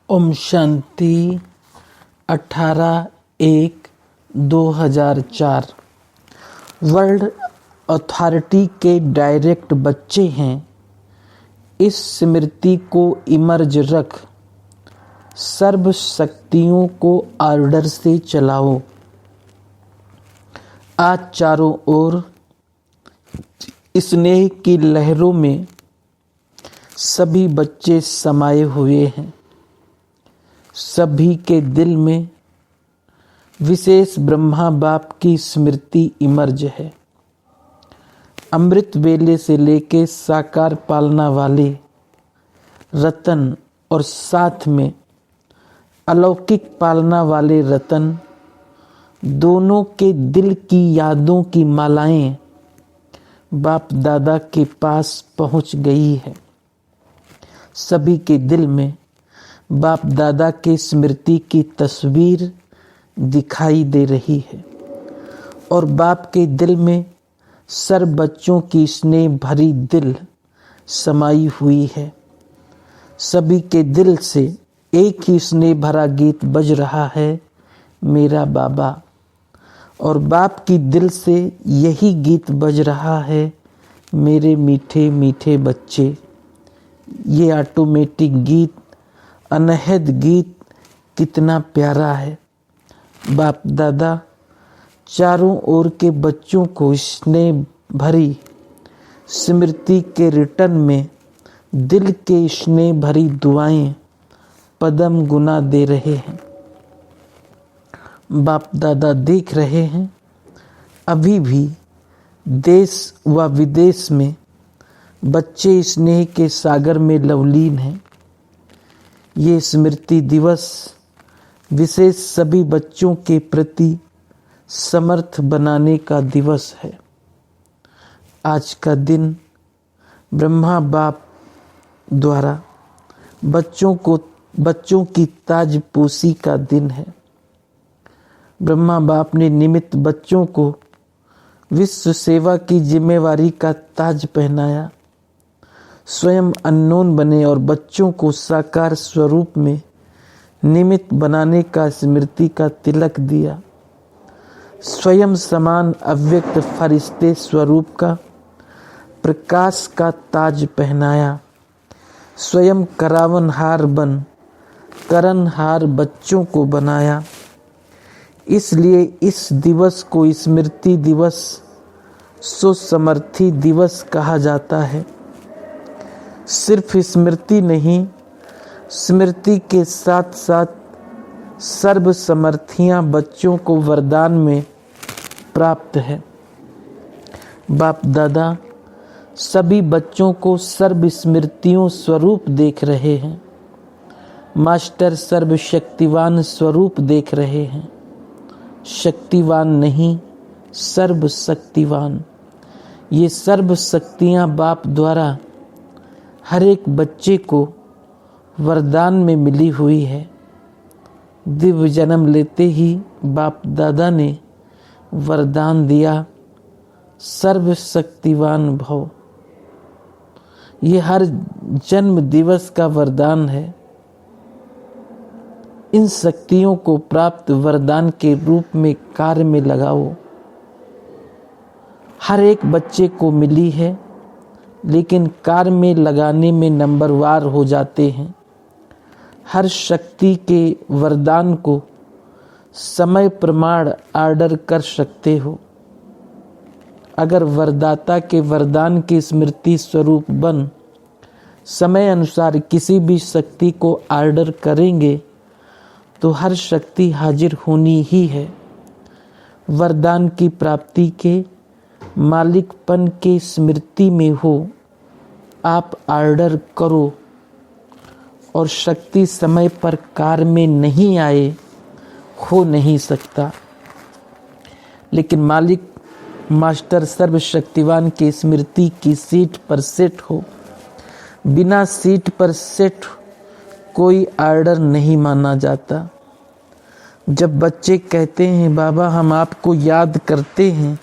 Om Shanti 18/1/2004। World authority के direct बच्चे हैं। इस स्मृति को इमर्ज रख, सर्व शक्तियों को ऑर्डर से चलाओ। आज चारों ओर स्नेह की लहरों में सभी बच्चे समाये हुए हैं। सभी के दिल में विशेष ब्रह्मा बाप की स्मृति इमर्ज है। अमृत वेले से लेके साकार पालना वाले रतन और साथ में अलौकिक पालना वाले रतन, दोनों के दिल की यादों की मालाएं बाप दादा के पास पहुंच गई है। सभी के दिल में बाप दादा की स्मृति की तस्वीर दिखाई दे रही है और बाप के दिल में सर्व बच्चों की स्नेह भरी दिल समाई हुई है। सभी के दिल से एक ही स्नेह भरा गीत बज रहा है, मेरा बाबा। और बाप की दिल से यही गीत बज रहा है, मेरे मीठे मीठे बच्चे। ये ऑटोमेटिक गीत, अनहद गीत कितना प्यारा है। बाप दादा चारों ओर के बच्चों को स्नेह भरी स्मृति के रिटर्न में दिल के स्नेह भरी दुआएं पदम गुना दे रहे हैं। बाप दादा देख रहे हैं, अभी भी देश व विदेश में बच्चे स्नेह के सागर में लवलीन हैं। ये स्मृति दिवस विशेष सभी बच्चों के प्रति समर्थ बनाने का दिवस है। आज का दिन ब्रह्मा बाप द्वारा बच्चों की ताजपोशी का दिन है। ब्रह्मा बाप ने निमित्त बच्चों को विश्व सेवा की जिम्मेवारी का ताज पहनाया। स्वयं अननोन बने और बच्चों को साकार स्वरूप में निमित्त बनाने का स्मृति का तिलक दिया। स्वयं समान अव्यक्त फरिश्ते स्वरूप का प्रकाश का ताज पहनाया। स्वयं करावनहार बन करनहार बच्चों को बनाया। इसलिए इस दिवस को स्मृति दिवस, सुसमर्थी दिवस कहा जाता है। सिर्फ स्मृति नहीं, स्मृति के साथ साथ सर्व समर्थियां बच्चों को वरदान में प्राप्त है। बाप दादा सभी बच्चों को सर्व स्मृतियों स्वरूप देख रहे हैं। मास्टर सर्वशक्तिवान स्वरूप देख रहे हैं। शक्तिवान नहीं, सर्व शक्तिवान। ये सर्व शक्तियाँ बाप द्वारा हर एक बच्चे को वरदान में मिली हुई है। दिव्य जन्म लेते ही बाप दादा ने वरदान दिया, सर्व शक्तिवान भव। ये हर जन्म दिवस का वरदान है। इन शक्तियों को प्राप्त वरदान के रूप में कार्य में लगाओ। हर एक बच्चे को मिली है, लेकिन कार्य में लगाने में नंबरवार हो जाते हैं। हर शक्ति के वरदान को समय प्रमाण ऑर्डर कर सकते हो। अगर वरदाता के वरदान की स्मृति स्वरूप बन समय अनुसार किसी भी शक्ति को ऑर्डर करेंगे तो हर शक्ति हाजिर होनी ही है। वरदान की प्राप्ति के मालिकपन के स्मृति में हो, आप ऑर्डर करो और शक्ति समय पर कार्य में नहीं आए, हो नहीं सकता। लेकिन मालिक मास्टर सर्वशक्तिवान के स्मृति की सीट पर सेट हो। बिना सीट पर सेट कोई ऑर्डर नहीं माना जाता। जब बच्चे कहते हैं बाबा हम आपको याद करते हैं,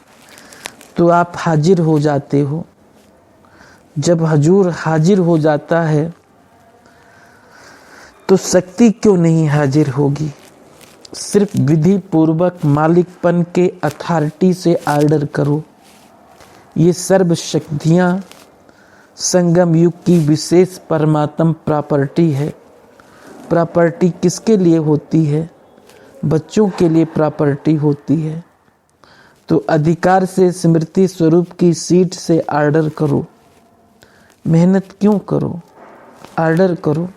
तो आप हाजिर हो जाते हो। जब हजूर हाजिर हो जाता है तो शक्ति क्यों नहीं हाजिर होगी? सिर्फ विधि पूर्वक मालिकपन के अथॉरिटी से ऑर्डर करो। ये सर्व शक्तियाँ संगम युग की विशेष परमात्म प्रॉपर्टी है। प्रॉपर्टी किसके लिए होती है? बच्चों के लिए प्रॉपर्टी होती है। तो अधिकार से स्मृति स्वरूप की सीट से ऑर्डर करो। मेहनत क्यों करो? ऑर्डर करो।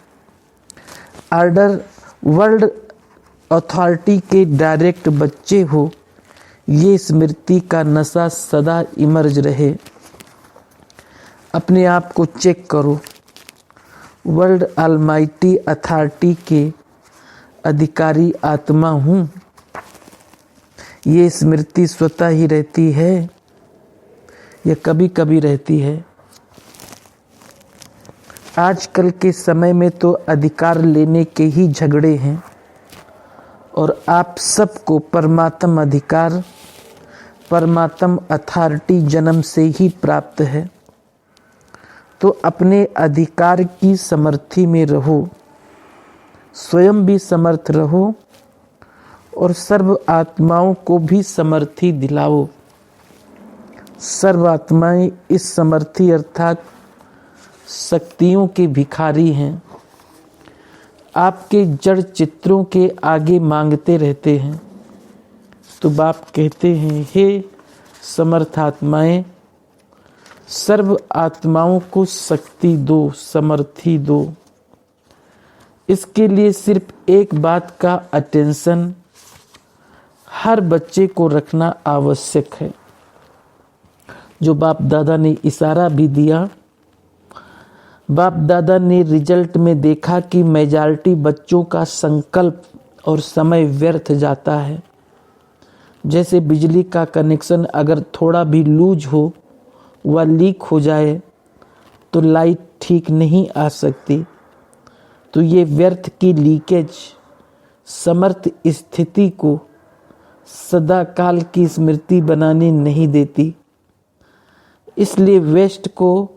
ऑर्डर वर्ल्ड अथॉरिटी के डायरेक्ट बच्चे हो। ये स्मृति का नशा सदा इमर्ज रहे। अपने आप को चेक करो। वर्ल्ड अलमाइटी अथॉरिटी के अधिकारी आत्मा हूँ। ये स्मृति स्वतः ही रहती है या कभी कभी रहती है? आजकल के समय में तो अधिकार लेने के ही झगड़े हैं और आप सबको परमात्म अधिकार, परमात्म अथॉरिटी जन्म से ही प्राप्त है। तो अपने अधिकार की समर्थी में रहो, स्वयं भी समर्थ रहो और सर्व आत्माओं को भी समर्थी दिलाओ। सर्व आत्माएं इस समर्थी अर्थात शक्तियों के भिखारी हैं। आपके जड़ चित्रों के आगे मांगते रहते हैं। तो बाप कहते हैं, हे समर्थ आत्माएं, सर्व आत्माओं को शक्ति दो, समर्थी दो। इसके लिए सिर्फ एक बात का अटेंशन हर बच्चे को रखना आवश्यक है, जो बाप दादा ने इशारा भी दिया। बाप दादा ने रिजल्ट में देखा कि मेजॉरिटी बच्चों का संकल्प और समय व्यर्थ जाता है। जैसे बिजली का कनेक्शन अगर थोड़ा भी लूज हो व लीक हो जाए तो लाइट ठीक नहीं आ सकती। तो ये व्यर्थ की लीकेज समर्थ स्थिति को सदा काल की स्मृति बनाने नहीं देती। इसलिए वेस्ट को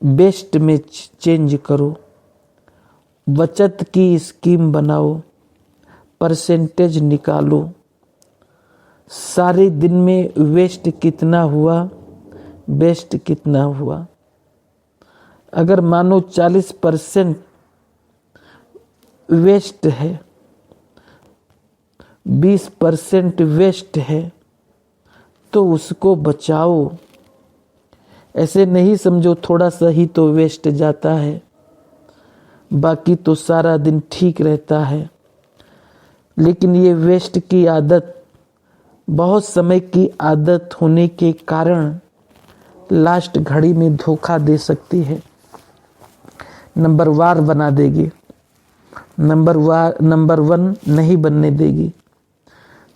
बेस्ट में चेंज करो। बचत की स्कीम बनाओ, परसेंटेज निकालो। सारे दिन में वेस्ट कितना हुआ, बेस्ट कितना हुआ। अगर मानो 40% वेस्ट है, 20% वेस्ट है, तो उसको बचाओ। ऐसे नहीं समझो थोड़ा सा ही तो वेस्ट जाता है, बाकी तो सारा दिन ठीक रहता है। लेकिन ये वेस्ट की आदत बहुत समय की आदत होने के कारण लास्ट घड़ी में धोखा दे सकती है, नंबर वार बना देगी, नंबर 1 नहीं बनने देगी।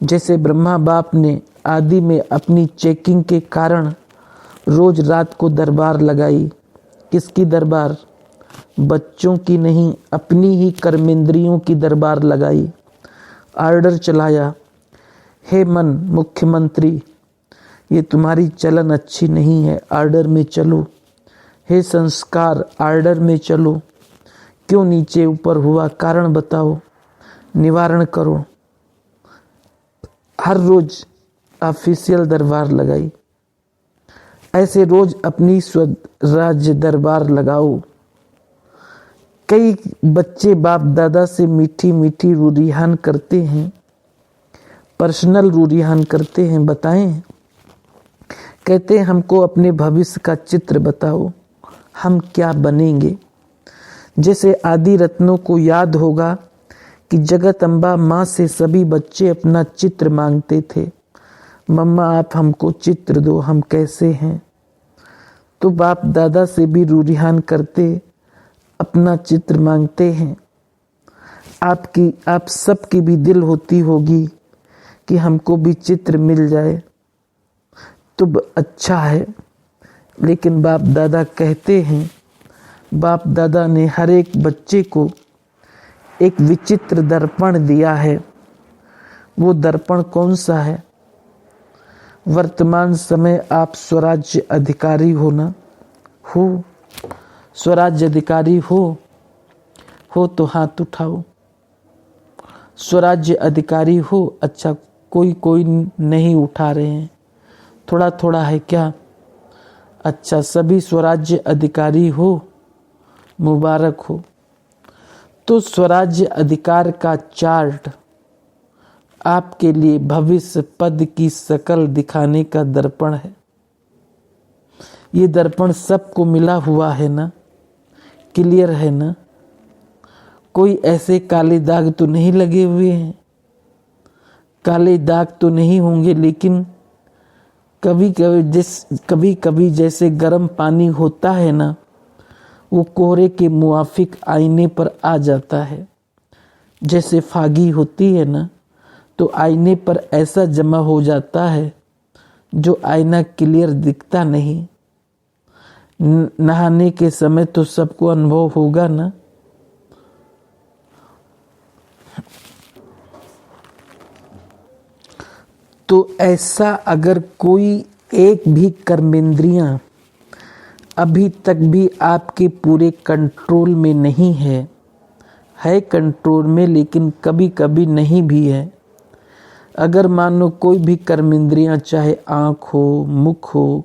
जैसे ब्रह्मा बाप ने आदि में अपनी चेकिंग के कारण रोज रात को दरबार लगाई। किसकी दरबार? बच्चों की नहीं, अपनी ही कर्मेंद्रियों की दरबार लगाई। ऑर्डर चलाया, हे मन मुख्यमंत्री, ये तुम्हारी चलन अच्छी नहीं है, ऑर्डर में चलो। हे संस्कार, ऑर्डर में चलो। क्यों नीचे ऊपर हुआ, कारण बताओ, निवारण करो। हर रोज ऑफिशियल दरबार लगाई। ऐसे रोज अपनी स्वराज्य दरबार लगाओ। कई बच्चे बाप दादा से मीठी मीठी रूरिहान करते हैं, पर्सनल रूरिहान करते हैं। बताएं, कहते हैं हमको अपने भविष्य का चित्र बताओ, हम क्या बनेंगे। जैसे आदि रत्नों को याद होगा कि जगत अम्बा माँ से सभी बच्चे अपना चित्र मांगते थे, मम्मा आप हमको चित्र दो, हम कैसे हैं। तो बाप दादा से भी रूरिहान करते अपना चित्र मांगते हैं। आप सबकी भी दिल होती होगी कि हमको भी चित्र मिल जाए तो अच्छा है। लेकिन बाप दादा कहते हैं, बाप दादा ने हर एक बच्चे को एक विचित्र दर्पण दिया है। वो दर्पण कौन सा है? वर्तमान समय आप स्वराज्य अधिकारी हो ना? हो, स्वराज्य अधिकारी हो। हो तो हाथ उठाओ। स्वराज्य अधिकारी हो, अच्छा कोई कोई नहीं उठा रहे हैं, थोड़ा थोड़ा है क्या? अच्छा सभी स्वराज्य अधिकारी हो, मुबारक हो। तो स्वराज्य अधिकार का चार्ट आपके लिए भविष्य पद की शकल दिखाने का दर्पण है। ये दर्पण सबको मिला हुआ है ना, क्लियर है ना? कोई ऐसे काले दाग तो नहीं लगे हुए हैं? काले दाग तो नहीं होंगे, लेकिन कभी कभी जैसे गर्म पानी होता है ना, वो कोहरे के मुआफिक आईने पर आ जाता है। जैसे फागी होती है ना, तो आईने पर ऐसा जमा हो जाता है जो आईना क्लियर दिखता नहीं। नहाने के समय तो सबको अनुभव होगा ना। तो ऐसा अगर कोई एक भी कर्मेंद्रियां अभी तक भी आपके पूरे कंट्रोल में नहीं है कंट्रोल में, लेकिन कभी कभी नहीं भी है। अगर मानो कोई भी कर्मेंद्रियां, चाहे आँख हो, मुख हो,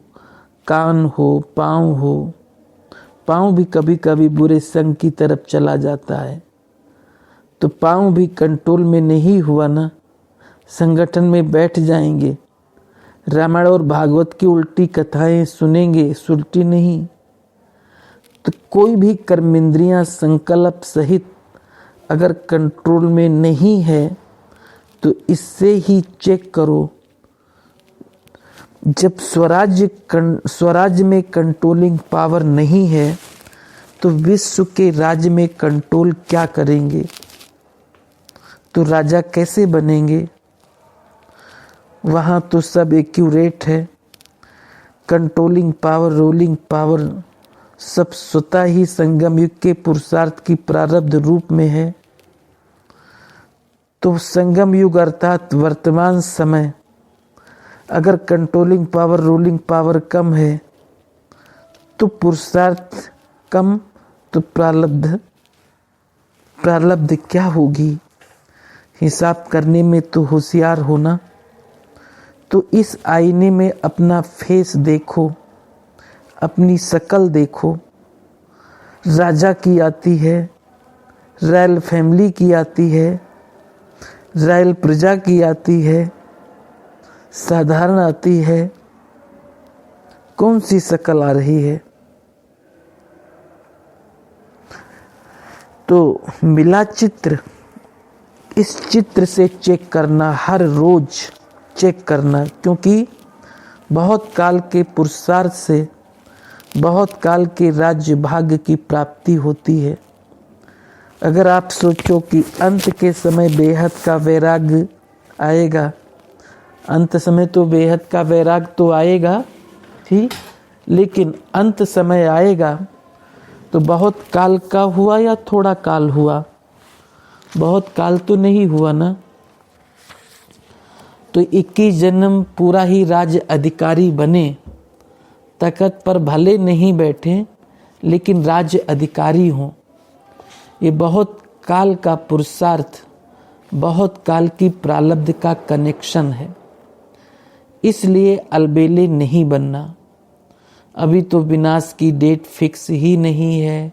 कान हो, पाँव भी कभी कभी बुरे संग की तरफ चला जाता है, तो पाँव भी कंट्रोल में नहीं हुआ ना, संगठन में बैठ जाएंगे, रामायण और भागवत की उल्टी कथाएं सुनेंगे, सुलटी नहीं। तो कोई भी कर्मेंद्रियां संकल्प सहित अगर कंट्रोल में नहीं है, तो इससे ही चेक करो। जब स्वराज्य में कंट्रोलिंग पावर नहीं है, तो विश्व के राज्य में कंट्रोल क्या करेंगे? तो राजा कैसे बनेंगे? वहाँ तो सब एक्यूरेट है। कंट्रोलिंग पावर, रूलिंग पावर सब स्वतः ही संगम युग के पुरुषार्थ की प्रारब्ध रूप में है। तो संगम युग अर्थात वर्तमान समय, अगर कंट्रोलिंग पावर, रूलिंग पावर कम है, तो पुरुषार्थ कम, तो प्रारब्ध क्या होगी? हिसाब करने में तो होशियार होना। तो इस आईने में अपना फेस देखो, अपनी शक्ल देखो। राजा की आती है, रॉयल फैमिली की आती है, रॉयल प्रजा की आती है, साधारण आती है। कौन सी शक्ल आ रही है? तो मिला चित्र, इस चित्र से चेक करना, हर रोज चेक करना, क्योंकि बहुत काल के पुरुषार्थ से बहुत काल के राज्य भाग्य की प्राप्ति होती है। अगर आप सोचो कि अंत के समय बेहद का वैराग्य आएगा, अंत समय तो बेहद का वैराग्य तो आएगा, ठीक, लेकिन अंत समय आएगा तो बहुत काल का हुआ या थोड़ा काल हुआ? बहुत काल तो नहीं हुआ ना। तो 21 जन्म पूरा ही राज्य अधिकारी बने, तख्त पर भले नहीं बैठे, लेकिन राज्य अधिकारी हों। ये बहुत काल का पुरुषार्थ, बहुत काल की प्रारब्ध का कनेक्शन है। इसलिए अलबेले नहीं बनना। अभी तो विनाश की डेट फिक्स ही नहीं है,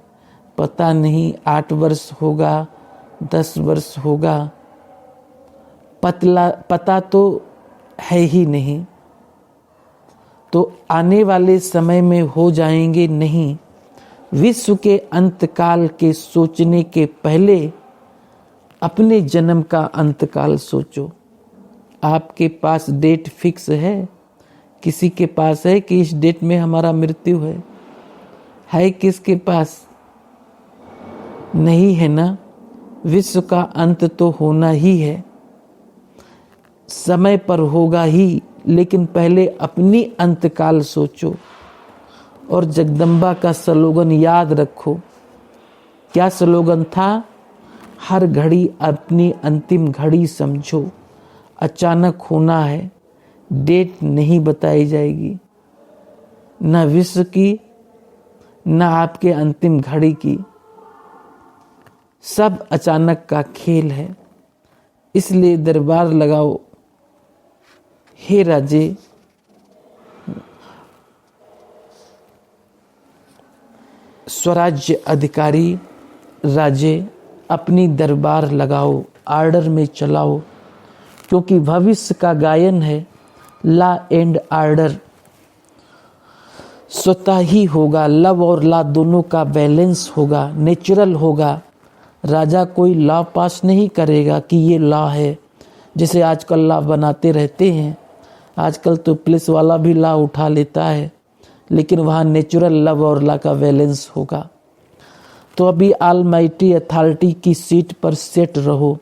पता नहीं 8 वर्ष होगा, 10 वर्ष होगा, पता तो है ही नहीं। तो आने वाले समय में हो जाएंगे नहीं। विश्व के अंतकाल के सोचने के पहले अपने जन्म का अंतकाल सोचो। आपके पास डेट फिक्स है? किसी के पास है कि इस डेट में हमारा मृत्यु है किसके पास? नहीं है ना। विश्व का अंत तो होना ही है, समय पर होगा ही, लेकिन पहले अपनी अंतकाल सोचो। और जगदम्बा का स्लोगन याद रखो। क्या स्लोगन था? हर घड़ी अपनी अंतिम घड़ी समझो। अचानक होना है, डेट नहीं बताई जाएगी, न विश्व की न आपके अंतिम घड़ी की। सब अचानक का खेल है, इसलिए दरबार लगाओ हे राजे। स्वराज्य अधिकारी राजे, अपनी दरबार लगाओ, आर्डर में चलाओ, क्योंकि भविष्य का गायन है। लॉ एंड आर्डर स्वतः ही होगा, लव और लॉ दोनों का बैलेंस होगा, नेचुरल होगा। राजा कोई लॉ पास नहीं करेगा कि ये लॉ है, जैसे आजकल लॉ बनाते रहते हैं। आजकल तो पुलिस वाला भी लॉ उठा लेता है, लेकिन वहाँ नेचुरल लव और लॉ का बैलेंस होगा। तो अभी ऑलमाइटी अथॉरिटी की सीट पर सेट रहो,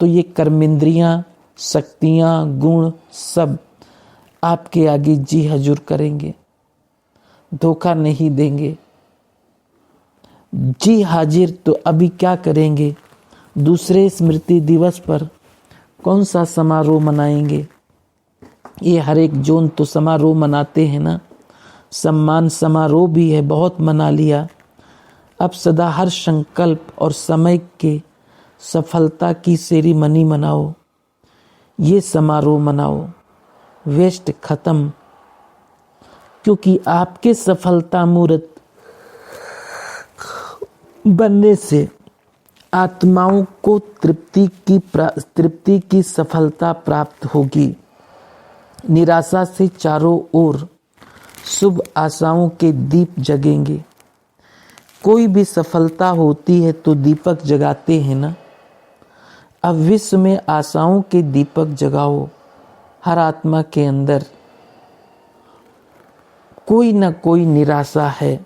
तो ये कर्मेंद्रियाँ, शक्तियाँ, गुण सब आपके आगे जी हजूर करेंगे, धोखा नहीं देंगे। जी हाजिर। तो अभी क्या करेंगे? दूसरे स्मृति दिवस पर कौन सा समारोह मनाएंगे? ये हर एक जोन तो समारोह मनाते हैं ना, सम्मान समारोह भी है, बहुत मना लिया। अब सदा हर संकल्प और समय के सफलता की सेरेमनी मनाओ, ये समारोह मनाओ। वेस्ट खत्म, क्योंकि आपके सफलता मूर्त बनने से आत्माओं को तृप्ति की सफलता प्राप्त होगी। निराशा से चारों ओर शुभ आशाओं के दीप जगेंगे। कोई भी सफलता होती है तो दीपक जगाते हैं ना। अब विश्व में आशाओं के दीपक जगाओ। हर आत्मा के अंदर कोई ना कोई निराशा है,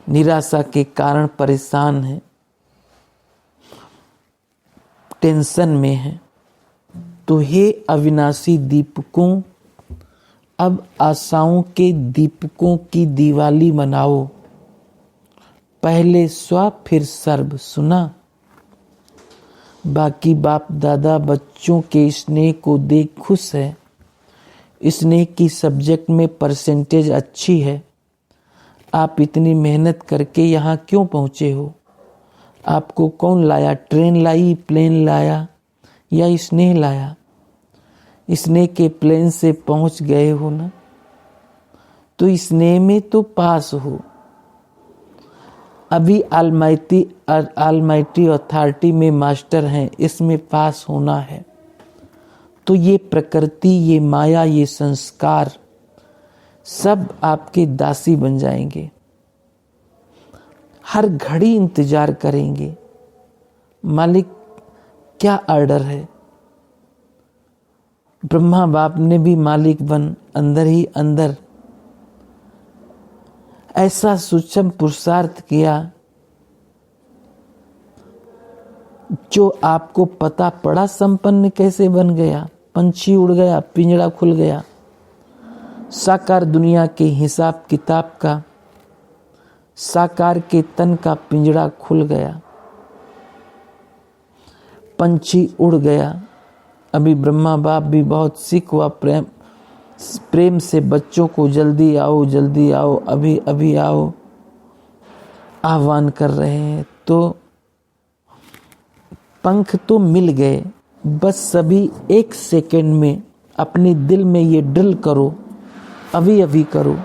निराशा के कारण परेशान है, टेंशन में है। तो हे अविनाशी दीपकों, अब आशाओं के दीपकों की दिवाली मनाओ। पहले स्व फिर सर्व। सुना? बाकी बाप दादा बच्चों के स्नेह को देख खुश है। स्नेह की सब्जेक्ट में परसेंटेज अच्छी है। आप इतनी मेहनत करके यहाँ क्यों पहुँचे हो? आपको कौन लाया? ट्रेन लाई, प्लेन लाया या स्नेह लाया? स्नेह के प्लेन से पहुँच गए हो ना, तो स्नेह में तो पास हो। अभी ऑलमाइटी अथॉरिटी में मास्टर हैं, इसमें पास होना है। तो ये प्रकृति, ये माया, ये संस्कार सब आपके दासी बन जाएंगे। हर घड़ी इंतजार करेंगे, मालिक क्या ऑर्डर है। ब्रह्मा बाप ने भी मालिक बन अंदर ही अंदर ऐसा सूक्ष्म पुरुषार्थ किया, जो आपको पता पड़ा संपन्न कैसे बन गया। पंछी उड़ गया, पिंजड़ा खुल गया। साकार दुनिया के हिसाब किताब का, साकार के तन का पिंजड़ा खुल गया, पंछी उड़ गया। अभी ब्रह्मा बाप भी बहुत सीख हुआ, प्रेम से बच्चों को जल्दी आओ, जल्दी आओ, अभी अभी आओ आह्वान कर रहे हैं। तो पंख तो मिल गए, बस सभी एक सेकंड में अपने दिल में ये ड्रिल करो, अभी अभी करो,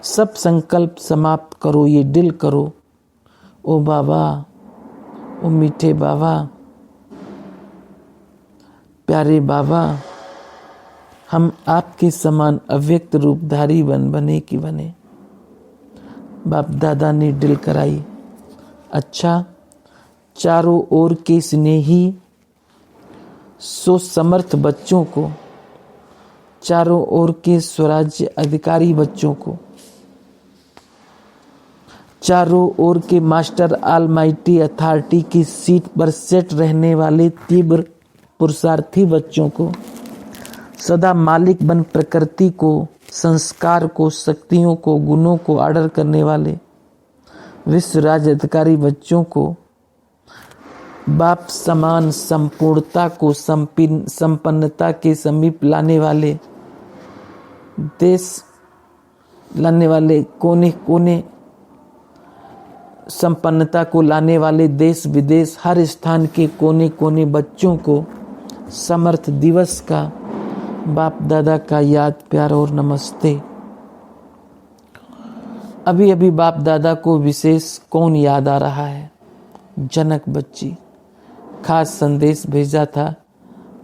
सब संकल्प समाप्त करो, ये ड्रिल करो। ओ बाबा, ओ मीठे बाबा, प्यारे बाबा, हम आपके समान अव्यक्त रूपधारी बने कि बने। बाप दादा ने ड्रिल कराई। अच्छा, चारों ओर के स्नेही सो समर्थ बच्चों को, चारों ओर के स्वराज्य अधिकारी बच्चों को, चारों ओर के मास्टर ऑलमाइटी अथॉरिटी की सीट पर सेट रहने वाले तीव्र पुरुषार्थी बच्चों को, सदा मालिक बन प्रकृति को, संस्कार को, शक्तियों को, गुणों को ऑर्डर करने वाले विश्व राज्य अधिकारी बच्चों को, बाप समान संपूर्णता को संपन्नता के समीप लाने वाले, देश लाने वाले, कोने कोने संपन्नता को लाने वाले देश विदेश हर स्थान के कोने कोने बच्चों को समर्थ दिवस का बाप दादा का याद प्यार और नमस्ते। अभी अभी बाप दादा को विशेष कौन याद आ रहा है? जनक बच्ची खास संदेश भेजा था,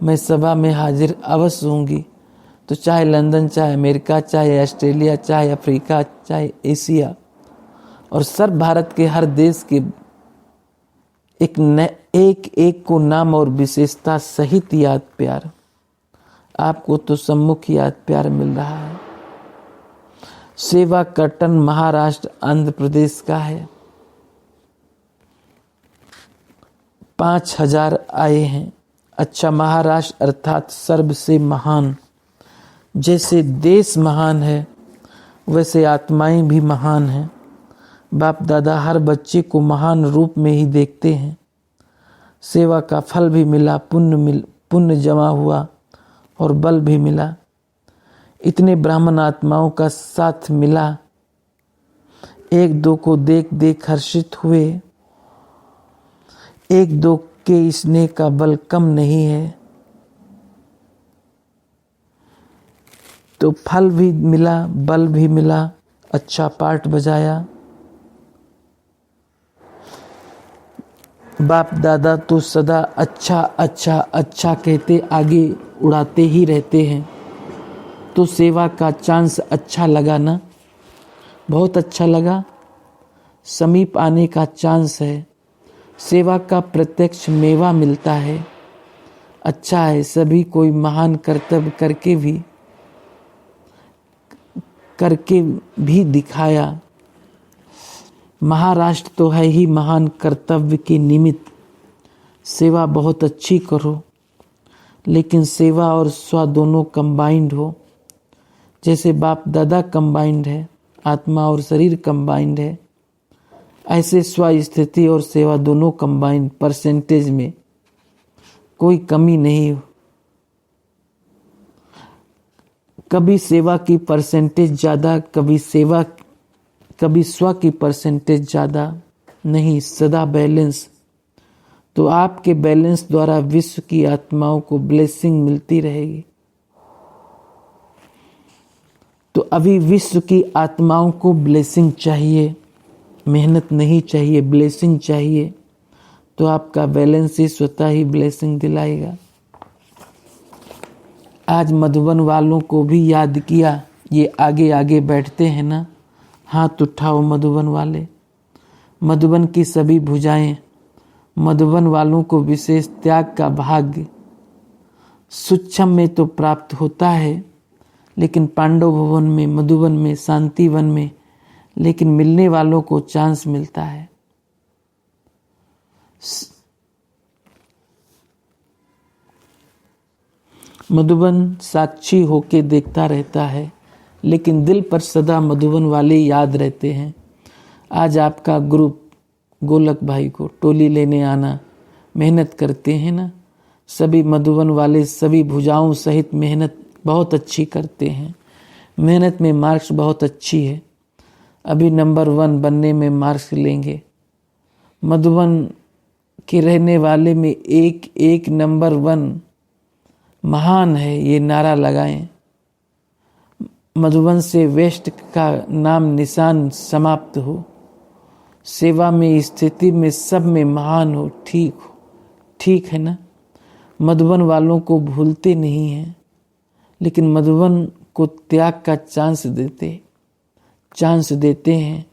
मैं सभा में हाजिर अवश्य होंगी। तो चाहे लंदन, चाहे अमेरिका, चाहे ऑस्ट्रेलिया, चाहे अफ्रीका, चाहे एशिया और सर्व भारत के हर देश के एक एक को नाम और विशेषता सहित याद प्यार। आपको तो सम्मुख याद प्यार मिल रहा है। सेवा कर्तन महाराष्ट्र आंध्र प्रदेश का है। 5000 आए हैं। अच्छा, महाराष्ट्र अर्थात सर्व से महान। जैसे देश महान है वैसे आत्माएं भी महान हैं। बाप दादा हर बच्चे को महान रूप में ही देखते हैं। सेवा का फल भी मिला, पुण्य जमा हुआ और बल भी मिला। इतने ब्राह्मण आत्माओं का साथ मिला। एक दो को देख देख हर्षित हुए। एक दो के स्नेह का बल कम नहीं है, तो फल भी मिला, बल भी मिला। अच्छा पाठ बजाया। बाप दादा तो सदा अच्छा अच्छा अच्छा कहते आगे उड़ाते ही रहते हैं। तो सेवा का चांस अच्छा लगा ना? बहुत अच्छा लगा। समीप आने का चांस है। सेवा का प्रत्यक्ष मेवा मिलता है। अच्छा है, सभी कोई महान कर्तव्य करके भी दिखाया। महाराष्ट्र तो है ही महान कर्तव्य के निमित्त। सेवा बहुत अच्छी करो, लेकिन सेवा और स्व दोनों कंबाइंड हो। जैसे बाप दादा कंबाइंड है, आत्मा और शरीर कंबाइंड है, ऐसे स्व स्थिति और सेवा दोनों कंबाइंड। परसेंटेज में कोई कमी नहीं हो। कभी सेवा की परसेंटेज ज़्यादा, कभी स्व की परसेंटेज ज़्यादा नहीं, सदा बैलेंस। तो आपके बैलेंस द्वारा विश्व की आत्माओं को ब्लेसिंग मिलती रहेगी। तो अभी विश्व की आत्माओं को ब्लेसिंग चाहिए, मेहनत नहीं चाहिए, ब्लेसिंग चाहिए। तो आपका बैलेंस ही स्वतः ही ब्लेसिंग दिलाएगा। आज मधुबन वालों को भी याद किया। ये आगे आगे बैठते हैं ना, हाथ उठाओ मधुबन वाले। मधुबन की सभी भुजाएं, मधुबन वालों को विशेष त्याग का भाग्य सूक्ष्म में तो प्राप्त होता है, लेकिन पांडव भवन में, मधुबन में, शांतिवन में, लेकिन मिलने वालों को चांस मिलता है। मधुबन साक्षी होके देखता रहता है, लेकिन दिल पर सदा मधुबन वाले याद रहते हैं। आज आपका ग्रुप गोलक भाई को टोली लेने आना, मेहनत करते हैं ना, सभी मधुबन वाले सभी भुजाओं सहित मेहनत बहुत अच्छी करते हैं। मेहनत में मार्क्स बहुत अच्छी है। अभी नंबर 1 बनने में मार्क्स लेंगे। मधुबन के रहने वाले में एक नंबर 1 महान है, ये नारा लगाएं। मधुबन से वेस्ट का नाम निशान समाप्त हो। सेवा में, स्थिति में, सब में महान हो, ठीक है ना? मधुबन वालों को भूलते नहीं हैं, लेकिन मधुबन को त्याग का चांस देते हैं।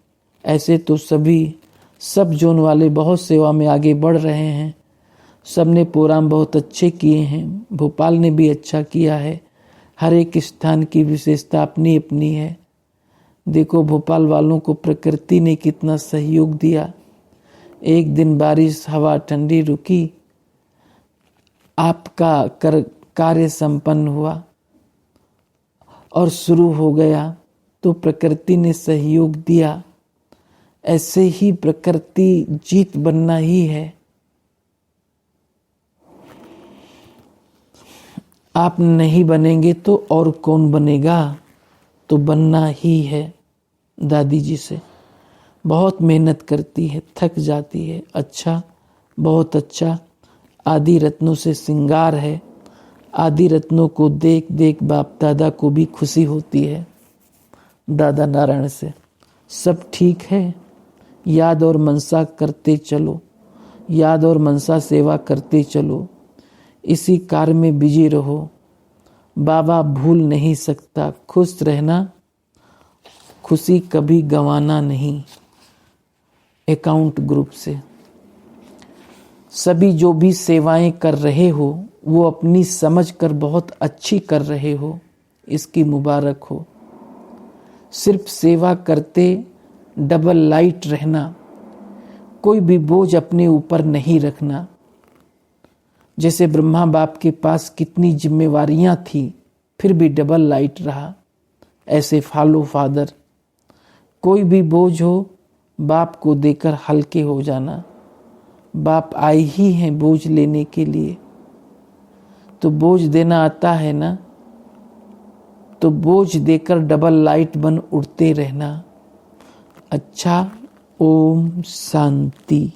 ऐसे तो सब जोन वाले बहुत सेवा में आगे बढ़ रहे हैं। सब ने प्रोग्राम बहुत अच्छे किए हैं। भोपाल ने भी अच्छा किया है। हर एक स्थान की विशेषता अपनी अपनी है। देखो भोपाल वालों को प्रकृति ने कितना सहयोग दिया। एक दिन बारिश, हवा ठंडी रुकी, आपका कार्य संपन्न हुआ और शुरू हो गया, तो प्रकृति ने सहयोग दिया। ऐसे ही प्रकृति जीत बनना ही है। आप नहीं बनेंगे तो और कौन बनेगा? तो बनना ही है। दादी जी से बहुत मेहनत करती है, थक जाती है। अच्छा, बहुत अच्छा। आदि रत्नों से श्रृंगार है। आदि रत्नों को देख देख बाप दादा को भी खुशी होती है। दादा नारायण से सब ठीक है। याद और मनसा करते चलो, याद और मनसा सेवा करते चलो, इसी कार्य में बिजी रहो। बाबा भूल नहीं सकता, खुश रहना, खुशी कभी गंवाना नहीं। अकाउंट ग्रुप से सभी जो भी सेवाएं कर रहे हो वो अपनी समझ कर बहुत अच्छी कर रहे हो, इसकी मुबारक हो। सिर्फ सेवा करते डबल लाइट रहना, कोई भी बोझ अपने ऊपर नहीं रखना। जैसे ब्रह्मा बाप के पास कितनी जिम्मेवारियां थी फिर भी डबल लाइट रहा, ऐसे फॉलो फादर। कोई भी बोझ हो बाप को देकर हल्के हो जाना। बाप आए ही हैं बोझ लेने के लिए, तो बोझ देना आता है ना, तो बोझ देकर डबल लाइट बन उड़ते रहना। अच्छा, ओम शांति।